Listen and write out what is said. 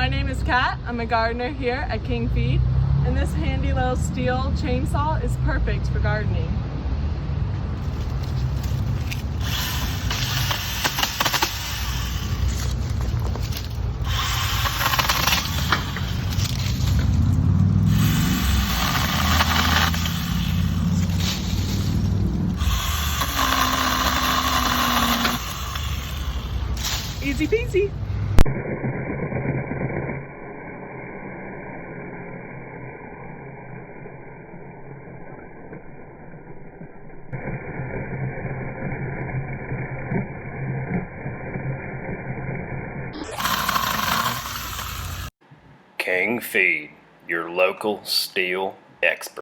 My name is Kat. I'm a gardener here at King Feed, and this handy little steel chainsaw is perfect for gardening. Easy peasy. King Feed, your local steel expert.